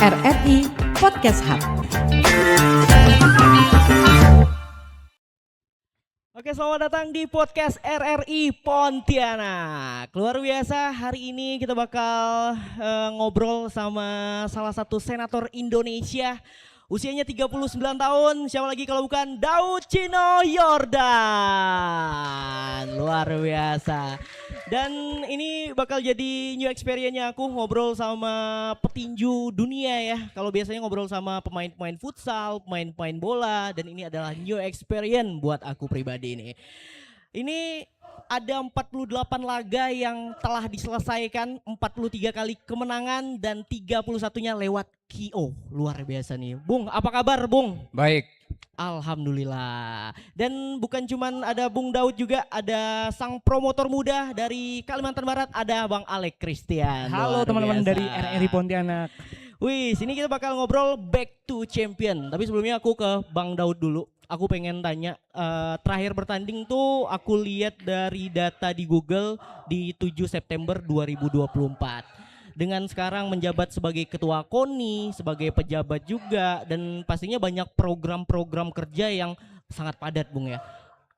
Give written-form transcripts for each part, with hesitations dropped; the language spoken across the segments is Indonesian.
RRI Podcast Hub. Oke, selamat datang di podcast RRI Pontianak. Luar biasa, hari ini kita bakal ngobrol sama salah satu senator Indonesia. Usianya 39 tahun, siapa lagi kalau bukan Daud Chino Yordan. Luar biasa. Dan ini bakal jadi new experience-nya aku ngobrol sama petinju dunia ya. Kalau biasanya ngobrol sama pemain-pemain futsal, pemain-pemain bola, dan ini adalah new experience buat aku pribadi ini. Ini ada 48 laga yang telah diselesaikan, 43 kali kemenangan dan 31-nya lewat KO. Luar biasa nih. Bung, apa kabar Bung? Baik. Alhamdulillah. Dan bukan cuman ada Bung Daud, juga ada sang promotor muda dari Kalimantan Barat, ada Bang Alek Christian. Halo Luar teman-teman biasa. dari RRI Pontianak. Wih, sini kita bakal ngobrol back to champion. Tapi sebelumnya aku ke Bang Daud dulu. Aku pengen tanya, terakhir bertanding tuh aku lihat dari data di Google di 7 September 2024. Dengan sekarang menjabat sebagai ketua KONI, sebagai pejabat juga, dan pastinya banyak program-program kerja yang sangat padat Bung ya.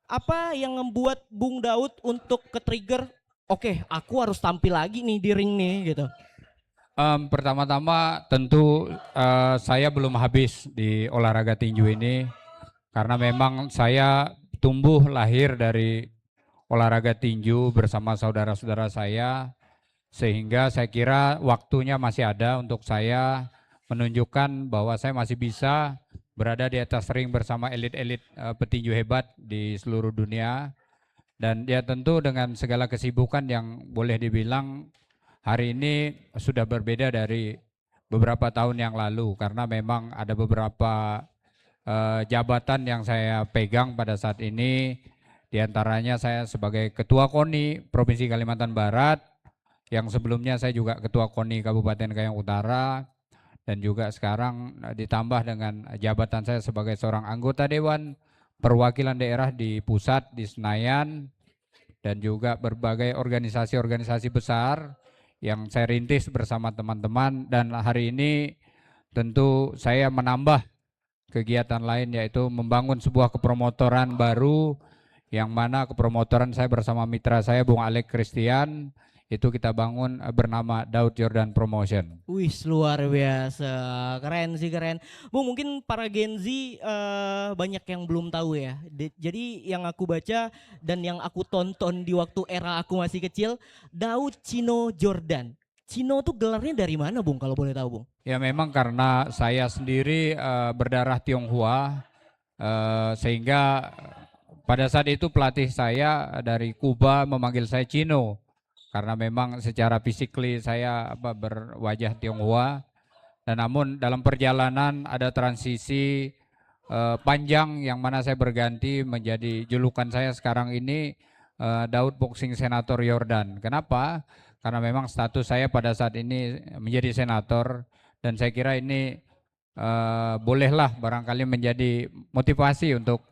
Apa yang membuat Bung Daud untuk ke-trigger, oke, aku harus tampil lagi nih di ring nih gitu? Pertama-tama tentu saya belum habis di olahraga tinju ini. Karena memang saya tumbuh lahir dari olahraga tinju bersama saudara-saudara saya, sehingga saya kira waktunya masih ada untuk saya menunjukkan bahwa saya masih bisa berada di atas ring bersama elit-elit petinju hebat di seluruh dunia. Dan ya tentu dengan segala kesibukan yang boleh dibilang hari ini sudah berbeda dari beberapa tahun yang lalu, karena memang ada beberapa jabatan yang saya pegang pada saat ini. Di antaranya saya sebagai Ketua KONI Provinsi Kalimantan Barat, yang sebelumnya saya juga Ketua KONI Kabupaten Kayong Utara, dan juga sekarang ditambah dengan jabatan saya sebagai seorang anggota Dewan Perwakilan Daerah di pusat di Senayan, dan juga berbagai organisasi-organisasi besar yang saya rintis bersama teman-teman. Dan hari ini tentu saya menambah kegiatan lain, yaitu membangun sebuah kepromotoran baru, yang mana kepromotoran saya bersama mitra saya Bung Alek Christian itu kita bangun bernama Daud Yordan Promotion. Wih, luar biasa, keren sih, keren. Bung, mungkin para Gen Z banyak yang belum tahu ya. Jadi yang aku baca dan yang aku tonton di waktu era aku masih kecil, Daud Chino Yordan. Chino tuh gelarnya dari mana Bung, kalau boleh tahu Bung? Ya memang karena saya sendiri berdarah Tionghoa, sehingga pada saat itu pelatih saya dari Kuba memanggil saya Chino, karena memang secara fisikly saya berwajah Tionghoa. Dan namun dalam perjalanan ada transisi panjang yang mana saya berganti menjadi julukan saya sekarang ini Daud Boxing Senator Yordan. Kenapa? Karena memang status saya pada saat ini menjadi senator, dan saya kira ini bolehlah barangkali menjadi motivasi untuk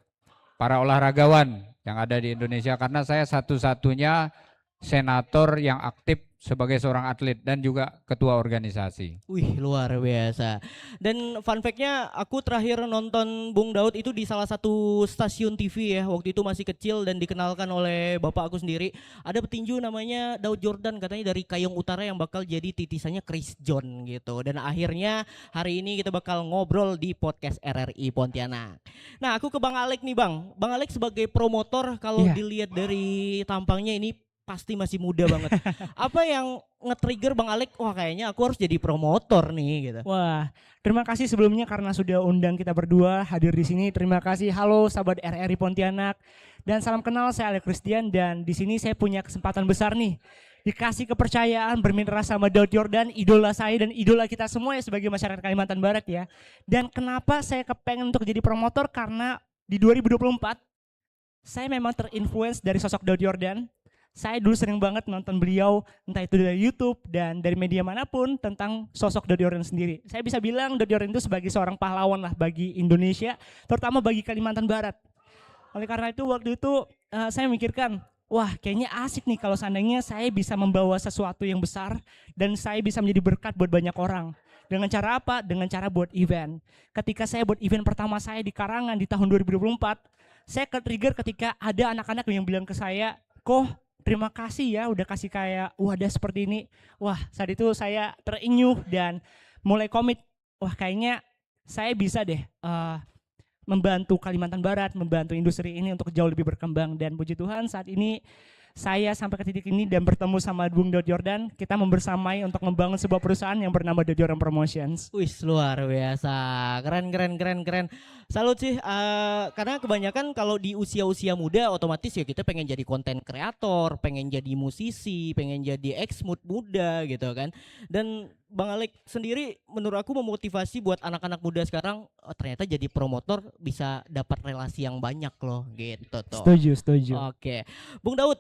para olahragawan yang ada di Indonesia, karena saya satu-satunya senator yang aktif sebagai seorang atlet dan juga ketua organisasi. Wih, luar biasa. Dan fun fact-nya, aku terakhir nonton Bung Daud itu di salah satu stasiun TV ya. Waktu itu masih kecil dan dikenalkan oleh bapak aku sendiri. Ada petinju namanya Daud Yordan, katanya dari Kayong Utara, yang bakal jadi titisannya Chris John gitu. Dan akhirnya hari ini kita bakal ngobrol di podcast RRI Pontianak. Nah, aku ke Bang Alek nih Bang. Bang Alek sebagai promotor, kalau dilihat dari tampangnya ini pasti masih muda banget. Apa yang nge-trigger Bang Alek, wah kayaknya aku harus jadi promotor nih gitu? Wah, terima kasih sebelumnya karena sudah undang kita berdua hadir di sini. Terima kasih. Halo sahabat RRI Pontianak dan salam kenal, saya Alek Christian, dan di sini saya punya kesempatan besar nih. Dikasih kepercayaan bermitra sama Daud Yordan, idola saya dan idola kita semua ya sebagai masyarakat Kalimantan Barat ya. Dan kenapa saya kepengen untuk jadi promotor, karena di 2024 saya memang terinfluence dari sosok Daud Yordan. Saya dulu sering banget nonton beliau, entah itu dari YouTube dan dari media manapun, tentang sosok Daud Yordan sendiri. Saya bisa bilang Daud Yordan itu sebagai seorang pahlawan lah bagi Indonesia, terutama bagi Kalimantan Barat. Oleh karena itu waktu itu saya memikirkan, wah kayaknya asik nih kalau seandainya saya bisa membawa sesuatu yang besar dan saya bisa menjadi berkat buat banyak orang. Dengan cara apa? Dengan cara buat event. Ketika saya buat event pertama saya di Karangan di tahun 2024, saya ke-trigger ketika ada anak-anak yang bilang ke saya, "Koh, terima kasih ya udah kasih kayak wadah seperti ini." Wah, saat itu saya terenyuh dan mulai komit, wah kayaknya saya bisa deh membantu Kalimantan Barat, membantu industri ini untuk jauh lebih berkembang. Dan puji Tuhan saat ini saya sampai ke titik ini dan bertemu sama Bung Daud Jordan, kita membersamai untuk membangun sebuah perusahaan yang bernama Daud Jordan Promotions. Wih, luar biasa, keren. Salut sih, karena kebanyakan kalau di usia-usia muda otomatis ya kita pengen jadi konten kreator, pengen jadi musisi, pengen jadi ex-mood muda gitu kan. Dan Bang Alek sendiri menurut aku memotivasi buat anak-anak muda sekarang, ternyata jadi promotor bisa dapat relasi yang banyak loh gitu tuh. Setuju. Oke, Bung Daud,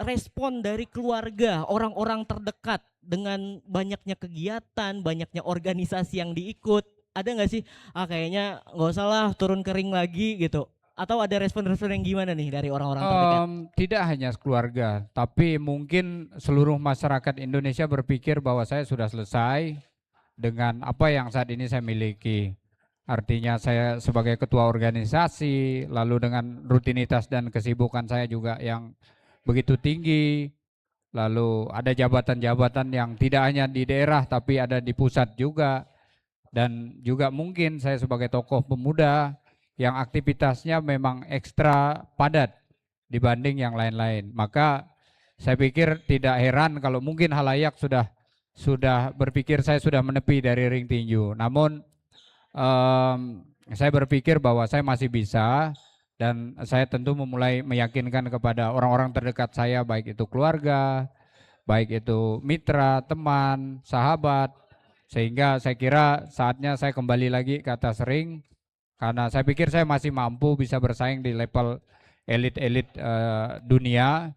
respon dari keluarga, orang-orang terdekat dengan banyaknya kegiatan, banyaknya organisasi yang diikut, ada nggak sih? Kayaknya nggak usah lah turun kering lagi gitu. Atau ada respon-respon yang gimana nih dari orang-orang terdekat? Tidak hanya keluarga, tapi mungkin seluruh masyarakat Indonesia berpikir bahwa saya sudah selesai dengan apa yang saat ini saya miliki. Artinya saya sebagai ketua organisasi, lalu dengan rutinitas dan kesibukan saya juga yang begitu tinggi, lalu ada jabatan-jabatan yang tidak hanya di daerah tapi ada di pusat juga, dan juga mungkin saya sebagai tokoh pemuda yang aktivitasnya memang ekstra padat dibanding yang lain-lain. Maka saya pikir tidak heran kalau mungkin halayak sudah berpikir saya sudah menepi dari ring tinju. Namun saya berpikir bahwa saya masih bisa. Dan saya tentu memulai meyakinkan kepada orang-orang terdekat saya, baik itu keluarga, baik itu mitra, teman, sahabat. Sehingga saya kira saatnya saya kembali lagi ke atas ring. Karena saya pikir saya masih mampu bisa bersaing di level elit-elit dunia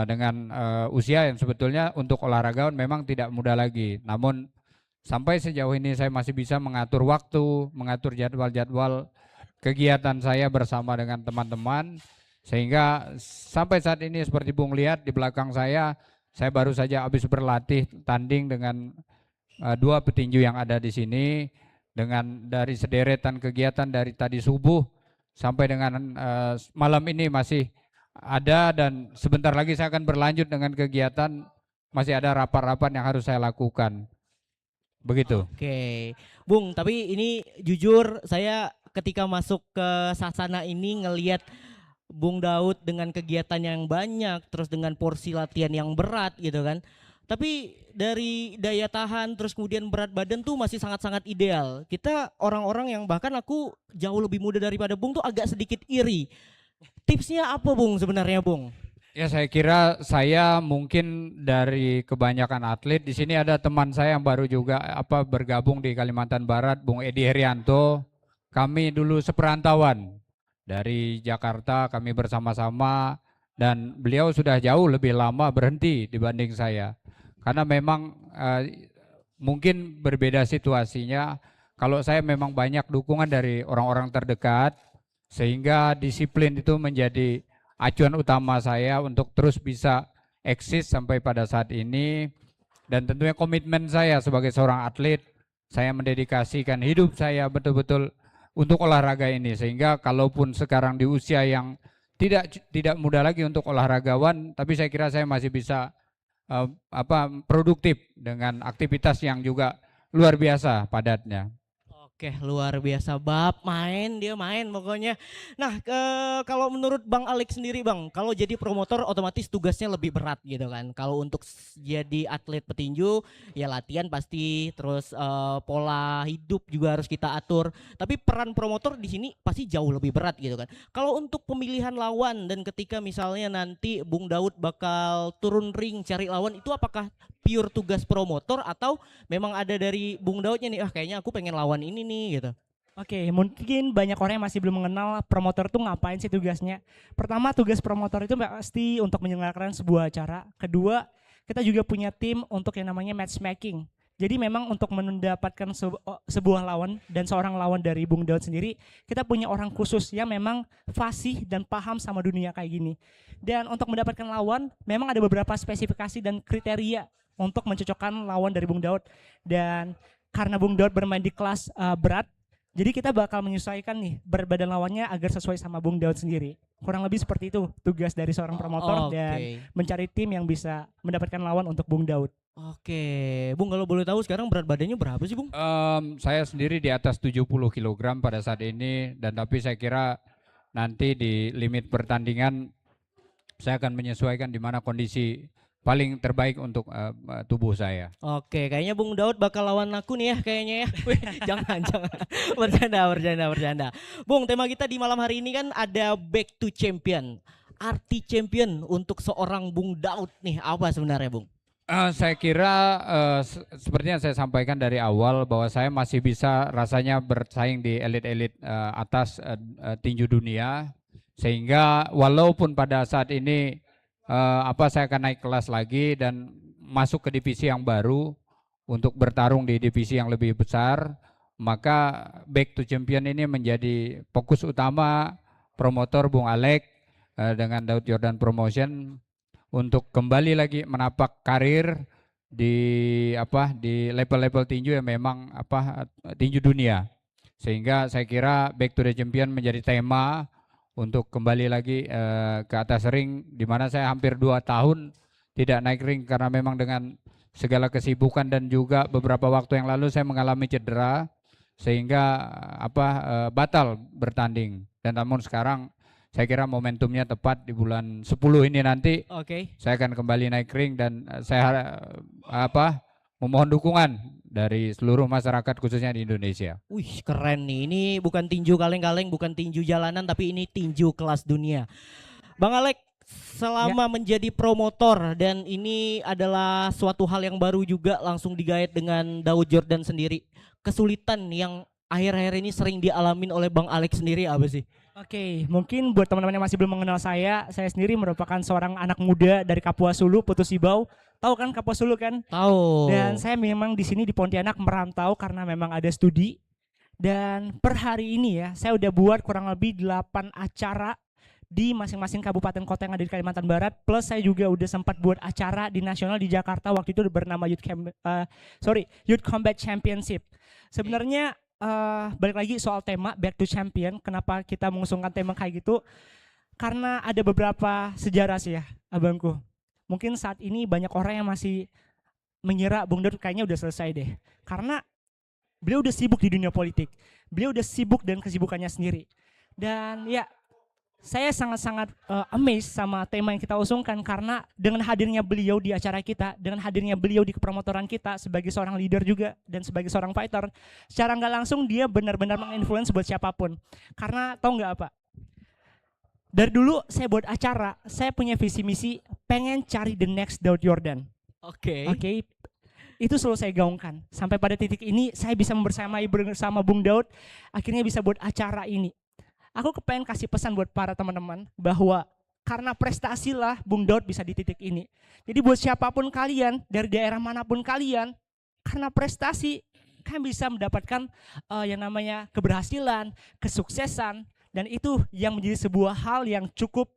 dengan usia yang sebetulnya untuk olahragawan memang tidak mudah lagi. Namun sampai sejauh ini saya masih bisa mengatur waktu, mengatur jadwal-jadwal kegiatan saya bersama dengan teman-teman, sehingga sampai saat ini seperti Bung lihat di belakang saya baru saja habis berlatih tanding dengan dua petinju yang ada di sini, dengan dari sederetan kegiatan dari tadi subuh sampai dengan malam ini masih ada, dan sebentar lagi saya akan berlanjut dengan kegiatan, masih ada rapat-rapat yang harus saya lakukan. Begitu. Oke, Bung, tapi ini jujur saya ketika masuk ke sasana ini ngelihat Bung Daud dengan kegiatan yang banyak, terus dengan porsi latihan yang berat gitu kan. Tapi dari daya tahan terus kemudian berat badan tuh masih sangat-sangat ideal. Kita orang-orang yang bahkan aku jauh lebih muda daripada Bung tuh agak sedikit iri. Tipsnya apa Bung sebenarnya Bung? Ya, saya kira saya mungkin dari kebanyakan atlet di sini ada teman saya yang baru juga bergabung di Kalimantan Barat, Bung Edi Herianto. Kami dulu seperantauan dari Jakarta, kami bersama-sama, dan beliau sudah jauh lebih lama berhenti dibanding saya. Karena memang mungkin berbeda situasinya. Kalau saya memang banyak dukungan dari orang-orang terdekat, sehingga disiplin itu menjadi acuan utama saya untuk terus bisa eksis sampai pada saat ini. Dan tentunya komitmen saya sebagai seorang atlet, saya mendedikasikan hidup saya betul-betul untuk olahraga ini, sehingga kalaupun sekarang di usia yang tidak mudah lagi untuk olahragawan, tapi saya kira saya masih bisa produktif dengan aktivitas yang juga luar biasa padatnya. Oke, luar biasa bab, dia main pokoknya. Nah, kalau menurut Bang Alek sendiri Bang, kalau jadi promotor otomatis tugasnya lebih berat gitu kan. Kalau untuk jadi atlet petinju ya latihan pasti, terus pola hidup juga harus kita atur. Tapi peran promotor di sini pasti jauh lebih berat gitu kan. Kalau untuk pemilihan lawan dan ketika misalnya nanti Bung Daud bakal turun ring cari lawan, itu apakah pure tugas promotor atau memang ada dari Bung Daudnya nih, kayaknya aku pengen lawan ini nih gitu. Oke, mungkin banyak orang yang masih belum mengenal promotor tuh ngapain sih tugasnya. Pertama, tugas promotor itu pasti untuk menyelenggarakan sebuah acara. Kedua, kita juga punya tim untuk yang namanya matchmaking. Jadi memang untuk mendapatkan sebuah lawan dan seorang lawan dari Bung Daud sendiri, kita punya orang khusus yang memang fasih dan paham sama dunia kayak gini. Dan untuk mendapatkan lawan, memang ada beberapa spesifikasi dan kriteria untuk mencocokkan lawan dari Bung Daud. Dan karena Bung Daud bermain di kelas berat, jadi kita bakal menyesuaikan nih berat badan lawannya agar sesuai sama Bung Daud sendiri. Kurang lebih seperti itu tugas dari seorang promotor dan mencari tim yang bisa mendapatkan lawan untuk Bung Daud. Oke, Bung kalau boleh tahu sekarang berat badannya berapa sih Bung? Saya sendiri di atas 70 kg pada saat ini, dan tapi saya kira nanti di limit pertandingan saya akan menyesuaikan di mana kondisi paling terbaik untuk tubuh saya. Oke, kayaknya Bung Daud bakal lawan aku nih ya kayaknya ya. Jangan. Bercanda. Bung, tema kita di malam hari ini kan ada Back to Champion. Arti champion untuk seorang Bung Daud nih apa sebenarnya Bung? Saya kira seperti yang saya sampaikan dari awal bahwa saya masih bisa rasanya bersaing di elit-elit atas tinju dunia, sehingga walaupun pada saat ini saya akan naik kelas lagi dan masuk ke divisi yang baru untuk bertarung di divisi yang lebih besar, maka Back to Champion ini menjadi fokus utama promotor Bung Alek dengan Daud Jordan Promotion untuk kembali lagi menapak karir di level-level tinju yang memang tinju dunia. Sehingga saya kira Back to the Champion menjadi tema untuk kembali lagi ke atas ring, di mana saya hampir 2 tahun tidak naik ring karena memang dengan segala kesibukan dan juga beberapa waktu yang lalu saya mengalami cedera sehingga batal bertanding. Dan namun sekarang saya kira momentumnya tepat di bulan 10 ini nanti. Saya akan kembali naik ring dan saya memohon dukungan dari seluruh masyarakat khususnya di Indonesia. Wih, keren nih. Ini bukan tinju kaleng-kaleng, bukan tinju jalanan, tapi ini tinju kelas dunia. Bang Alek, selama menjadi promotor dan ini adalah suatu hal yang baru juga langsung digait dengan Daud Jordan sendiri. Kesulitan yang akhir-akhir ini sering dialamin oleh Bang Alek sendiri apa sih? Oke, mungkin buat teman-teman yang masih belum mengenal saya sendiri merupakan seorang anak muda dari Kapuas Hulu, Putus Ibau. Tahu kan Kapuas Hulu kan? Tahu. Dan saya memang di sini di Pontianak merantau karena memang ada studi. Dan per hari ini ya, saya udah buat kurang lebih 8 acara di masing-masing kabupaten kota yang ada di Kalimantan Barat. Plus saya juga udah sempat buat acara di nasional di Jakarta waktu itu bernama Youth Combat Championship. Sebenarnya balik lagi soal tema Back to Champion, kenapa kita mengusungkan tema kayak gitu? Karena ada beberapa sejarah sih ya, abangku. Mungkin saat ini banyak orang yang masih mengira Bung Daud kayaknya udah selesai deh. Karena beliau udah sibuk di dunia politik. Beliau udah sibuk dengan kesibukannya sendiri. Dan ya, saya sangat-sangat amazed sama tema yang kita usungkan karena dengan hadirnya beliau di acara kita, dengan hadirnya beliau di kepromotoran kita sebagai seorang leader juga dan sebagai seorang fighter, secara nggak langsung dia benar-benar menginfluence buat siapapun. Karena tahu nggak apa? Dari dulu saya buat acara, saya punya visi misi pengen cari the next Daud Jordan. Oke. Itu selalu saya gaungkan. Sampai pada titik ini saya bisa membersamai bersama Bung Daud, akhirnya bisa buat acara ini. Aku kepengen kasih pesan buat para teman-teman bahwa karena prestasi lah Bung Daud bisa di titik ini. Jadi buat siapapun kalian, dari daerah manapun kalian, karena prestasi kalian bisa mendapatkan yang namanya keberhasilan, kesuksesan, dan itu yang menjadi sebuah hal yang cukup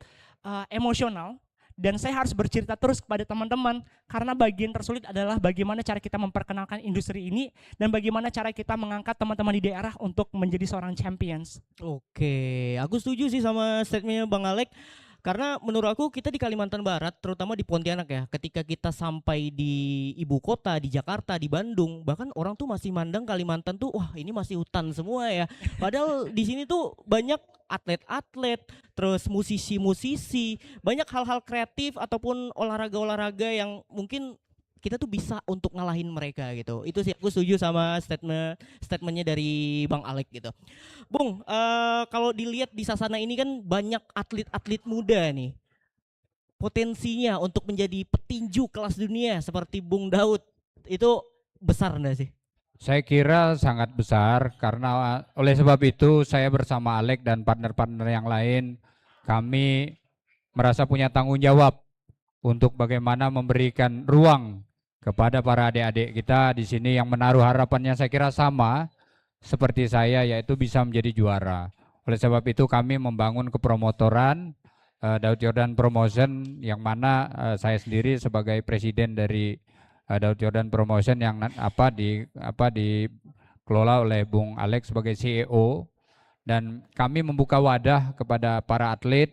emosional. Dan saya harus bercerita terus kepada teman-teman karena bagian tersulit adalah bagaimana cara kita memperkenalkan industri ini dan bagaimana cara kita mengangkat teman-teman di daerah untuk menjadi seorang champions. Oke, aku setuju sih sama statementnya Bang Alek. Karena menurut aku kita di Kalimantan Barat, terutama di Pontianak ya, ketika kita sampai di ibu kota, di Jakarta, di Bandung, bahkan orang tuh masih mandang Kalimantan tuh, wah ini masih hutan semua ya. Padahal di sini tuh banyak atlet-atlet, terus musisi-musisi, banyak hal-hal kreatif ataupun olahraga-olahraga yang mungkin kita tuh bisa untuk ngalahin mereka gitu. Itu sih aku setuju sama statementnya dari Bang Alek gitu. Bung, kalau dilihat di Sasana ini kan banyak atlet-atlet muda nih. Potensinya untuk menjadi petinju kelas dunia seperti Bung Daud itu besar enggak sih? Saya kira sangat besar karena oleh sebab itu saya bersama Alek dan partner-partner yang lain kami merasa punya tanggung jawab untuk bagaimana memberikan ruang kepada para adik-adik kita di sini yang menaruh harapannya saya kira sama seperti saya, yaitu bisa menjadi juara. Oleh sebab itu kami membangun kepromotoran Daud Yordan Promotion, yang mana saya sendiri sebagai presiden dari Daud Yordan Promotion yang dikelola oleh Bung Alex sebagai CEO, dan kami membuka wadah kepada para atlet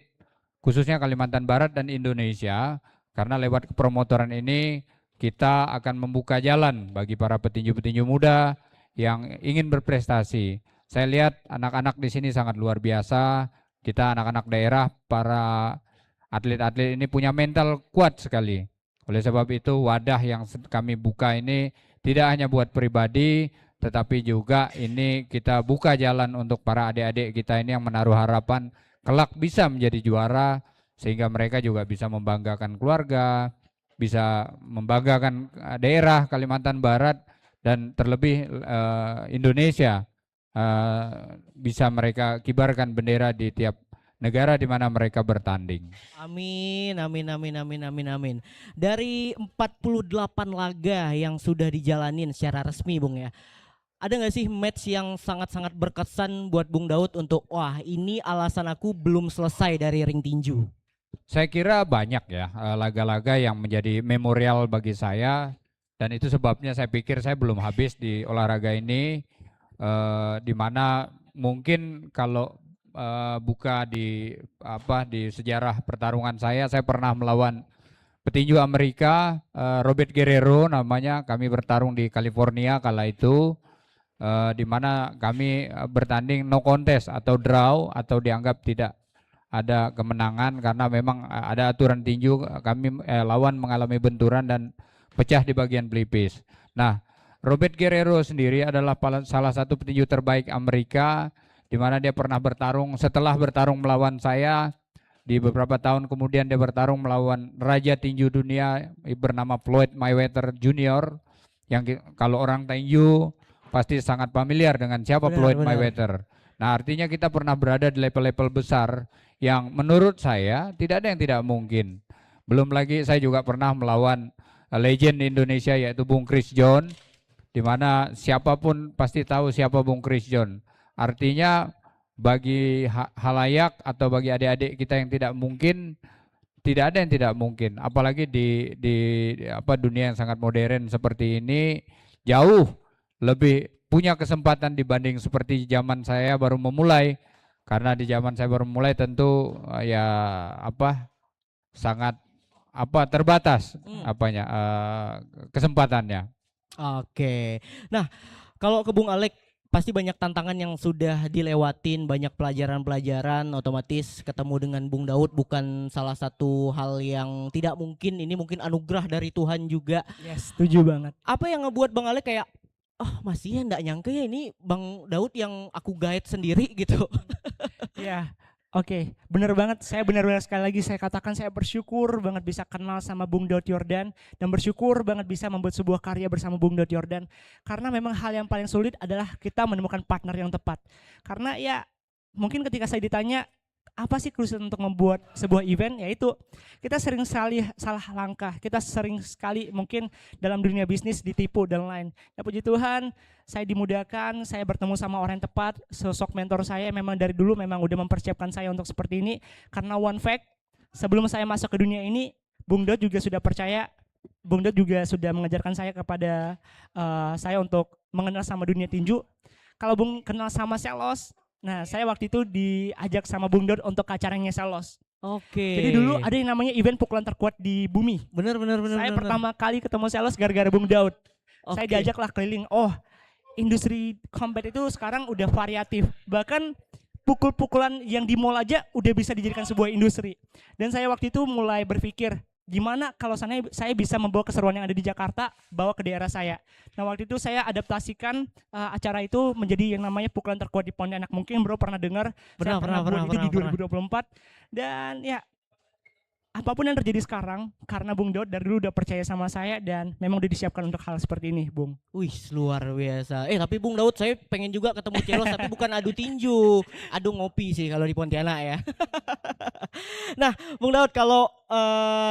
khususnya Kalimantan Barat dan Indonesia, karena lewat kepromotoran ini kita akan membuka jalan bagi para petinju-petinju muda yang ingin berprestasi. Saya lihat anak-anak di sini sangat luar biasa. Kita anak-anak daerah, para atlet-atlet ini punya mental kuat sekali. Oleh sebab itu wadah yang kami buka ini tidak hanya buat pribadi, tetapi juga ini kita buka jalan untuk para adik-adik kita ini yang menaruh harapan kelak bisa menjadi juara, sehingga mereka juga bisa membanggakan keluarga, bisa membanggakan daerah Kalimantan Barat, dan terlebih Indonesia, bisa mereka kibarkan bendera di tiap negara di mana mereka bertanding. Amin, amin, amin, amin, amin, amin. Dari 48 laga yang sudah dijalanin secara resmi, Bung ya, ada nggak sih match yang sangat-sangat berkesan buat Bung Daud untuk wah ini alasan aku belum selesai dari ring tinju? Saya kira banyak ya laga-laga yang menjadi memorial bagi saya, dan itu sebabnya saya pikir saya belum habis di olahraga ini, di mana mungkin kalau buka di sejarah pertarungan saya pernah melawan petinju Amerika, Robert Guerrero namanya. Kami bertarung di California kala itu, di mana kami bertanding no contest atau draw, atau dianggap tidak ada kemenangan karena memang ada aturan tinju, kami lawan mengalami benturan dan pecah di bagian pelipis. Nah, Robert Guerrero sendiri adalah salah satu petinju terbaik Amerika, di mana dia pernah bertarung, setelah bertarung melawan saya, di beberapa tahun kemudian dia bertarung melawan raja tinju dunia bernama Floyd Mayweather Jr. Yang kalau orang tinju pasti sangat familiar dengan siapa Floyd Mayweather. Nah, artinya kita pernah berada di level-level besar yang menurut saya tidak ada yang tidak mungkin. Belum lagi saya juga pernah melawan legend Indonesia yaitu Bung Chris John, di mana siapapun pasti tahu siapa Bung Chris John. Artinya bagi halayak atau bagi adik-adik kita yang tidak mungkin, tidak ada yang tidak mungkin. Apalagi di dunia yang sangat modern seperti ini, jauh lebih punya kesempatan dibanding seperti zaman saya baru memulai. Karena di zaman saya baru memulai tentu sangat terbatas kesempatannya. Oke. Nah, kalau ke Bung Alek, pasti banyak tantangan yang sudah dilewatin, banyak pelajaran-pelajaran, otomatis ketemu dengan Bung Daud bukan salah satu hal yang tidak mungkin, ini mungkin anugerah dari Tuhan juga. Yes, setuju banget. Apa yang ngebuat Bang Alek kayak, masih ya nggak nyangka ya ini Bang Daud yang aku guide sendiri gitu. Ya, oke, bener banget. Saya benar-benar sekali lagi saya katakan saya bersyukur banget bisa kenal sama Bung Daud Yordan, dan bersyukur banget bisa membuat sebuah karya bersama Bung Daud Yordan. Karena memang hal yang paling sulit adalah kita menemukan partner yang tepat. Karena ya mungkin ketika saya ditanya apa sih kesulitan untuk membuat sebuah event, yaitu kita sering sekali salah langkah, kita sering sekali mungkin dalam dunia bisnis ditipu dan lain. Ya puji Tuhan, saya dimudahkan, saya bertemu sama orang yang tepat. Sosok mentor saya memang dari dulu memang udah mempersiapkan saya untuk seperti ini. Karena one fact, sebelum saya masuk ke dunia ini, Bung Daud juga sudah percaya, Bung Daud juga sudah mengajarkan saya kepada saya untuk mengenal sama dunia tinju. Kalau Bung kenal sama Selos, nah, saya waktu itu diajak sama Bung Daud untuk acaranya Selos. Oke. Jadi dulu ada yang namanya event pukulan terkuat di bumi. Bener. Saya pertama kali ketemu Selos gara-gara Bung Daud. Saya diajaklah keliling. Oh, industri combat itu sekarang udah variatif. Bahkan pukul-pukulan yang di mall aja udah bisa dijadikan sebuah industri. Dan saya waktu itu mulai berpikir, gimana kalau saya bisa membawa keseruan yang ada di Jakarta bawa ke daerah saya. Nah, waktu itu saya adaptasikan acara itu menjadi yang namanya pukulan terkuat di Pontianak. Mungkin bro pernah dengar, saya pernah buat itu di 2024. Dan ya apapun yang terjadi sekarang, karena Bung Daud dari dulu udah percaya sama saya dan memang udah disiapkan untuk hal seperti ini, Bung. Wih, luar biasa. Tapi Bung Daud, saya pengen juga ketemu Celos tapi bukan adu tinju, adu ngopi sih kalau di Pontianak ya. Nah, Bung Daud, kalau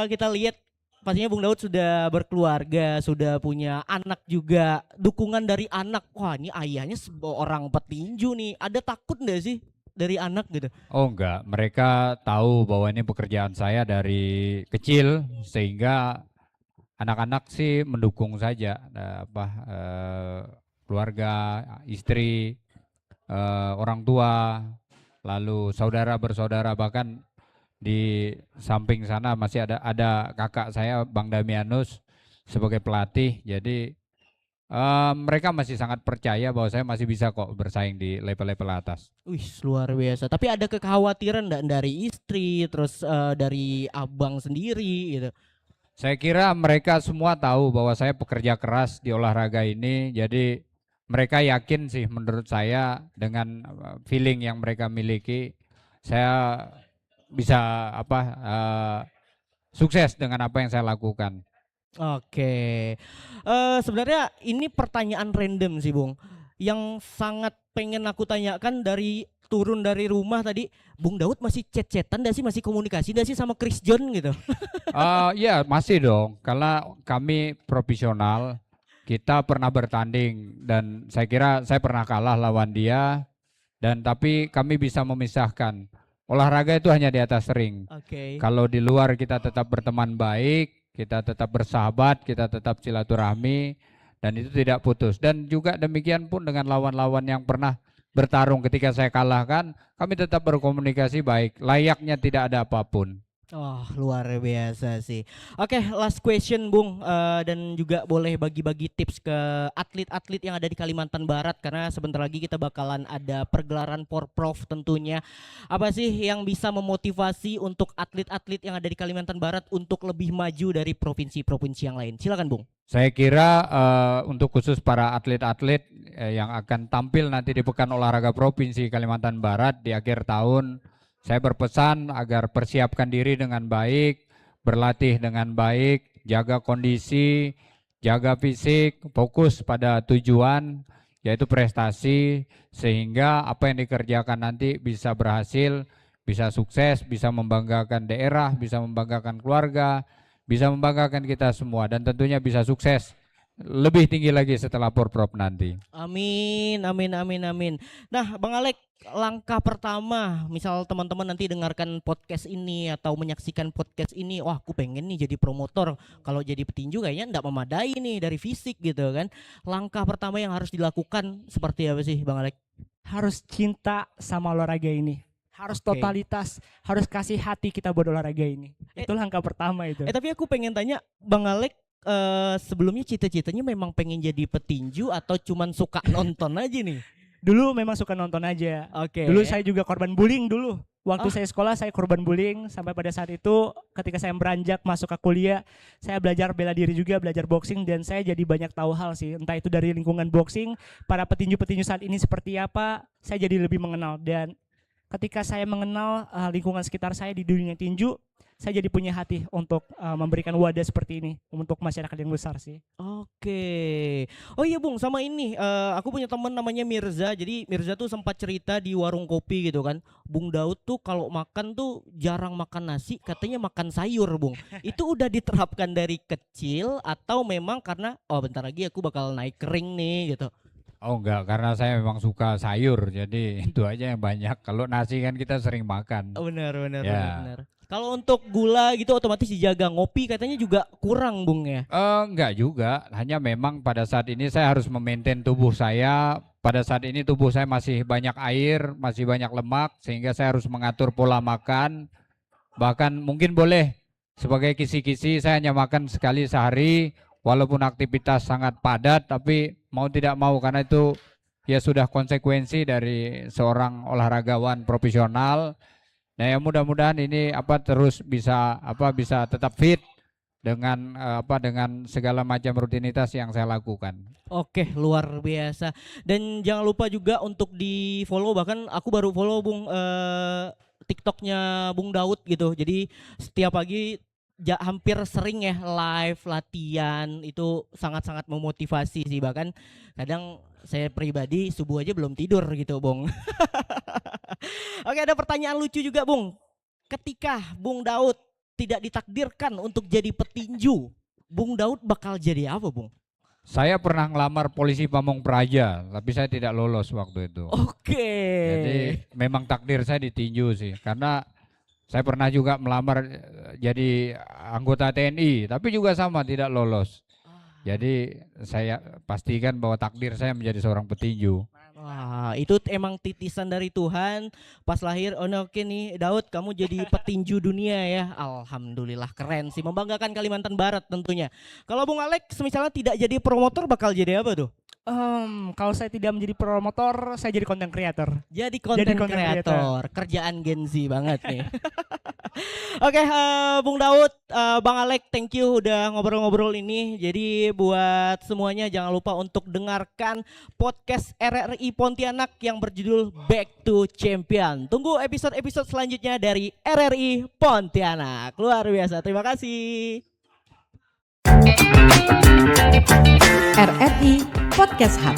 kita lihat pastinya Bung Daud sudah berkeluarga, sudah punya anak juga. Dukungan dari anak, wah ini ayahnya seorang petinju nih. Ada takut nggak sih dari anak gitu? Oh enggak, mereka tahu bahwa ini pekerjaan saya dari kecil sehingga anak-anak sih mendukung saja keluarga, istri, orang tua, lalu saudara bersaudara, bahkan di samping sana masih ada kakak saya Bang Damianus sebagai pelatih. Jadi mereka masih sangat percaya bahwa saya masih bisa kok bersaing di level-level atas. Wih, luar biasa. Tapi ada kekhawatiran enggak dari istri, terus dari abang sendiri gitu? Saya kira mereka semua tahu bahwa saya pekerja keras di olahraga ini. Jadi mereka yakin sih menurut saya dengan feeling yang mereka miliki, saya bisa sukses dengan apa yang saya lakukan. Oke, sebenarnya ini pertanyaan random sih Bung, yang sangat pengen aku tanyakan dari turun dari rumah tadi. Bung Daud masih chat-chatan gak sih, masih komunikasi gak sih sama Chris John gitu? Ya masih dong, karena kami profesional, kita pernah bertanding dan saya kira saya pernah kalah lawan dia, dan tapi kami bisa memisahkan. Olahraga itu hanya di atas ring. Oke. Kalau di luar kita tetap berteman baik, kita tetap bersahabat, kita tetap silaturahmi, dan itu tidak putus. Dan juga demikian pun dengan lawan-lawan yang pernah bertarung ketika saya kalahkan, kami tetap berkomunikasi baik, layaknya tidak ada apapun. Oh, luar biasa sih. Oke, last question Bung, dan juga boleh bagi-bagi tips ke atlet-atlet yang ada di Kalimantan Barat, karena sebentar lagi kita bakalan ada pergelaran Porprov tentunya. Apa sih yang bisa memotivasi untuk atlet-atlet yang ada di Kalimantan Barat untuk lebih maju dari provinsi-provinsi yang lain? Silakan Bung. Saya kira untuk khusus para atlet-atlet yang akan tampil nanti di Pekan Olahraga Provinsi Kalimantan Barat di akhir tahun, saya berpesan agar persiapkan diri dengan baik, berlatih dengan baik, jaga kondisi, jaga fisik, fokus pada tujuan yaitu prestasi, sehingga apa yang dikerjakan nanti bisa berhasil, bisa sukses, bisa membanggakan daerah, bisa membanggakan keluarga, bisa membanggakan kita semua, dan tentunya bisa sukses lebih tinggi lagi setelah Porprov nanti. Amin, amin, amin, amin. Nah, Bang Alek, langkah pertama, misal teman-teman nanti dengarkan podcast ini atau menyaksikan podcast ini, wah aku pengen nih jadi promotor, kalau jadi petinju kayaknya enggak memadai nih dari fisik gitu kan. Langkah pertama yang harus dilakukan seperti apa sih Bang Alek? Harus cinta sama olahraga ini. Harus totalitas, harus kasih hati kita buat olahraga ini. Itu langkah pertama itu. Tapi aku pengen tanya Bang Alek, sebelumnya cita-citanya memang pengen jadi petinju atau cuman suka nonton aja nih? Dulu memang suka nonton aja. Oke. Dulu saya juga korban bullying dulu. Waktu saya sekolah saya korban bullying, sampai pada saat itu ketika saya beranjak masuk ke kuliah, saya belajar bela diri juga, belajar boxing, dan saya jadi banyak tahu hal sih. Entah itu dari lingkungan boxing, para petinju-petinju saat ini seperti apa, saya jadi lebih mengenal. Dan ketika saya mengenal lingkungan sekitar saya di dunia tinju, saya jadi punya hati untuk memberikan wadah seperti ini untuk masyarakat yang besar sih. Oke. Oh iya Bung, sama ini aku punya teman namanya Mirza. Jadi Mirza tuh sempat cerita di warung kopi gitu kan. Bung Daud tuh kalau makan tuh jarang makan nasi, katanya makan sayur Bung. Itu udah diterapkan dari kecil atau memang karena bentar lagi aku bakal naik ring nih gitu? Oh enggak, karena saya memang suka sayur, jadi itu aja yang banyak. Kalau nasi kan kita sering makan. Oh, benar, Ya. benar. Kalau untuk gula gitu otomatis dijaga. Ngopi katanya juga kurang Bung ya? Enggak juga, hanya memang pada saat ini saya harus memaintain tubuh saya. Pada saat ini tubuh saya masih banyak air, masih banyak lemak, sehingga saya harus mengatur pola makan. Bahkan mungkin boleh sebagai kisi-kisi saya hanya makan sekali sehari, walaupun aktivitas sangat padat, tapi mau tidak mau karena itu ya sudah konsekuensi dari seorang olahragawan profesional. Nah ya mudah-mudahan ini terus bisa bisa tetap fit dengan dengan segala macam rutinitas yang saya lakukan. Oke, luar biasa. Dan jangan lupa juga untuk di follow, bahkan aku baru follow Bung TikToknya Bung Daud gitu. Jadi setiap pagi hampir sering ya live latihan, itu sangat-sangat memotivasi sih. Bahkan kadang saya pribadi subuh aja belum tidur gitu Bung. Oke, ada pertanyaan lucu juga Bung. Ketika Bung Daud tidak ditakdirkan untuk jadi petinju, Bung Daud bakal jadi apa, Bung? Saya pernah ngelamar polisi Pamong Praja, tapi saya tidak lolos waktu itu. Oke. Jadi memang takdir saya ditinju sih, karena saya pernah juga melamar jadi anggota TNI, tapi juga sama tidak lolos. Jadi saya pastikan bahwa takdir saya menjadi seorang petinju. Wah, itu emang titisan dari Tuhan. Pas lahir, oke nih Daud, kamu jadi petinju dunia ya. Alhamdulillah, keren sih, membanggakan Kalimantan Barat tentunya. Kalau Bung Alex misalnya tidak jadi promotor, bakal jadi apa tuh? Kalau saya tidak menjadi promotor, saya jadi content creator. Jadi content creator, kerjaan Gen Z banget nih. Oke, Bung Daud, Bang Alek, thank you udah ngobrol-ngobrol ini. Jadi buat semuanya jangan lupa untuk dengarkan podcast RRI Pontianak yang berjudul Back to Champion. Tunggu episode-episode selanjutnya dari RRI Pontianak. Luar biasa, terima kasih. RRI Podcast Hub.